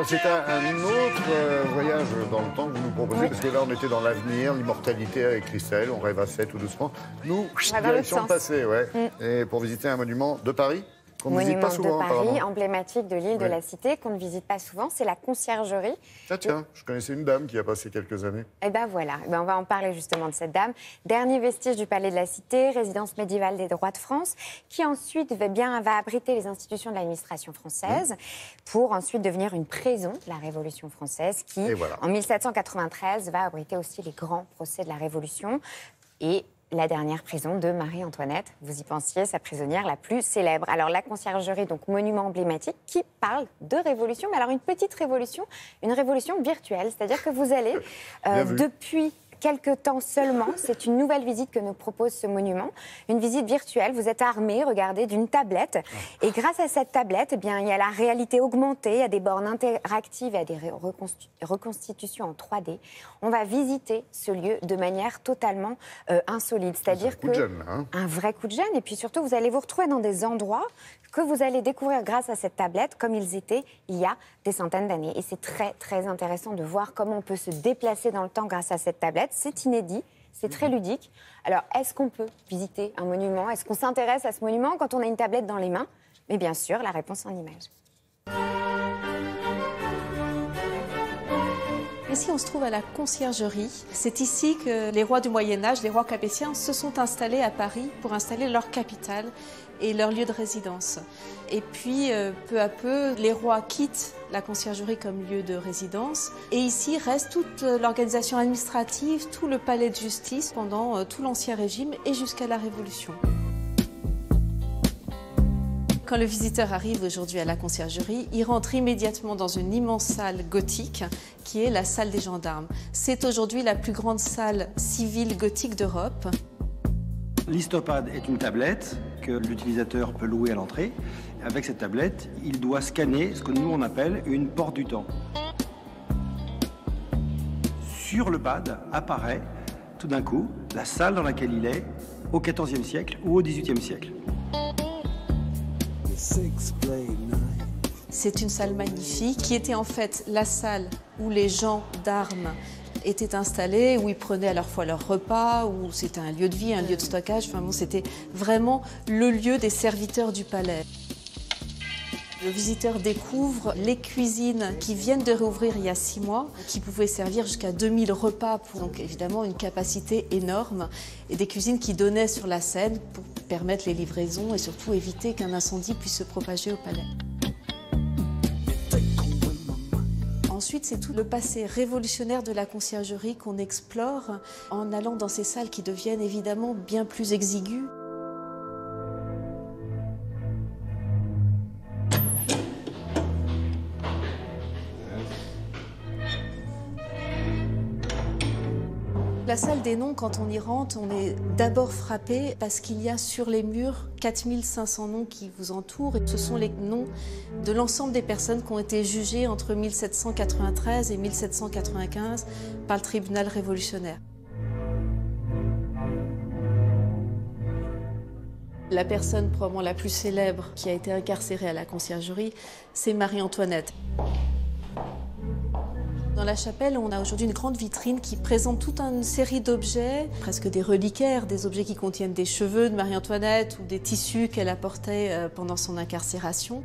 Alors c'est un autre voyage dans le temps que vous nous proposez, parce que là on était dans l'avenir, l'immortalité avec Christelle, on rêvassait tout doucement. Nous, direction le passé, ouais. Et pour visiter un monument de Paris qu'on ne visite pas souvent, de Paris, emblématique de l'île de la Cité, qu'on ne visite pas souvent, c'est la Conciergerie. Ah tiens, je connaissais une dame qui a passé quelques années. Et ben voilà, on va en parler justement de cette dame. Dernier vestige du Palais de la Cité, résidence médiévale des rois de France, qui ensuite va abriter les institutions de l'administration française, pour ensuite devenir une prison de la Révolution française, qui, en 1793, va abriter aussi les grands procès de la Révolution. Et la dernière prison de Marie-Antoinette, vous y pensiez, sa prisonnière la plus célèbre. Alors la Conciergerie, donc monument emblématique, qui parle de révolution, mais alors une petite révolution, une révolution virtuelle, c'est-à-dire que vous allez, depuis quelques temps seulement, c'est une nouvelle visite que nous propose ce monument, une visite virtuelle, vous êtes armé, regardez, d'une tablette, et grâce à cette tablette, eh bien, il y a la réalité augmentée, il y a des bornes interactives, il y a des reconstitutions en 3D. On va visiter ce lieu de manière totalement insolite, c'est-à-dire que un vrai coup de gêne, et puis surtout, vous allez vous retrouver dans des endroits que vous allez découvrir grâce à cette tablette, comme ils étaient il y a des centaines d'années. Et c'est très, très intéressant de voir comment on peut se déplacer dans le temps grâce à cette tablette. C'est inédit, c'est très ludique. Alors, est-ce qu'on peut visiter un monument? Est-ce qu'on s'intéresse à ce monument quand on a une tablette dans les mains? Mais bien sûr, la réponse en images. Ici, on se trouve à la Conciergerie. C'est ici que les rois du Moyen-Âge, les rois capétiens, se sont installés à Paris pour installer leur capitale et leur lieu de résidence. Et puis, peu à peu, les rois quittent la Conciergerie comme lieu de résidence. Et ici reste toute l'organisation administrative, tout le palais de justice pendant tout l'Ancien Régime et jusqu'à la Révolution. Quand le visiteur arrive aujourd'hui à la Conciergerie, il rentre immédiatement dans une immense salle gothique qui est la salle des gendarmes. C'est aujourd'hui la plus grande salle civile gothique d'Europe. L'Histopad est une tablette que l'utilisateur peut louer à l'entrée. Avec cette tablette, il doit scanner ce que nous on appelle une porte du temps. Sur le pad apparaît tout d'un coup la salle dans laquelle il est au XIVe siècle ou au XVIIIe siècle. C'est une salle magnifique qui était en fait la salle où les gens d'armes étaient installés, où ils prenaient à la fois leur repas, où c'était un lieu de vie, un lieu de stockage. Enfin bon, c'était vraiment le lieu des serviteurs du palais. Le visiteur découvre les cuisines qui viennent de réouvrir il y a 6 mois, qui pouvaient servir jusqu'à 2000 repas, pour donc évidemment une capacité énorme, et des cuisines qui donnaient sur la Seine pour permettre les livraisons et surtout éviter qu'un incendie puisse se propager au palais. Ensuite, c'est tout le passé révolutionnaire de la Conciergerie qu'on explore en allant dans ces salles qui deviennent évidemment bien plus exiguës. La salle des noms, quand on y rentre, on est d'abord frappé parce qu'il y a sur les murs 4500 noms qui vous entourent. Ce sont les noms de l'ensemble des personnes qui ont été jugées entre 1793 et 1795 par le tribunal révolutionnaire. La personne probablement la plus célèbre qui a été incarcérée à la Conciergerie, c'est Marie-Antoinette. Dans la chapelle, on a aujourd'hui une grande vitrine qui présente toute une série d'objets, presque des reliquaires, des objets qui contiennent des cheveux de Marie-Antoinette ou des tissus qu'elle a portés pendant son incarcération.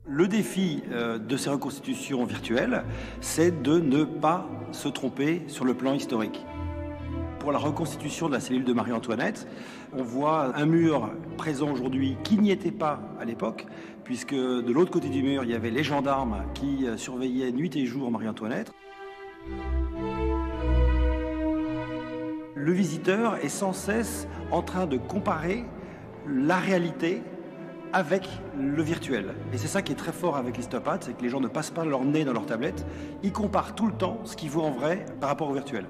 Le défi de ces reconstitutions virtuelles, c'est de ne pas se tromper sur le plan historique. Pour la reconstitution de la cellule de Marie-Antoinette, on voit un mur présent aujourd'hui qui n'y était pas à l'époque, puisque de l'autre côté du mur, il y avait les gendarmes qui surveillaient nuit et jour Marie-Antoinette. Le visiteur est sans cesse en train de comparer la réalité avec le virtuel. Et c'est ça qui est très fort avec l'Histopad, c'est que les gens ne passent pas leur nez dans leur tablette, ils comparent tout le temps ce qu'ils voient en vrai par rapport au virtuel.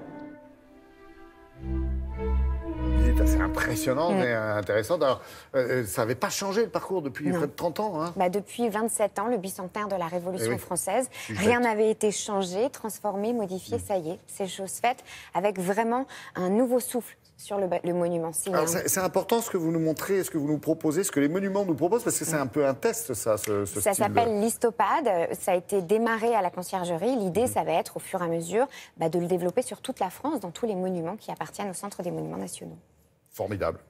Vous est assez impressionnante et intéressante. Alors, ça n'avait pas changé le parcours depuis près de 30 ans. Hein. Depuis 27 ans, le bicentenaire de la Révolution française, rien n'avait été changé, transformé, modifié, ça y est, c'est chose faite, avec vraiment un nouveau souffle sur le monument. C'est important ce que vous nous montrez, ce que vous nous proposez, ce que les monuments nous proposent, parce que c'est un peu un test, ça, ce Ça style s'appelle l'Histopade, ça a été démarré à la Conciergerie. L'idée, ça va être, au fur et à mesure, de le développer sur toute la France, dans tous les monuments qui appartiennent au Centre des Monuments Nationaux. Formidable.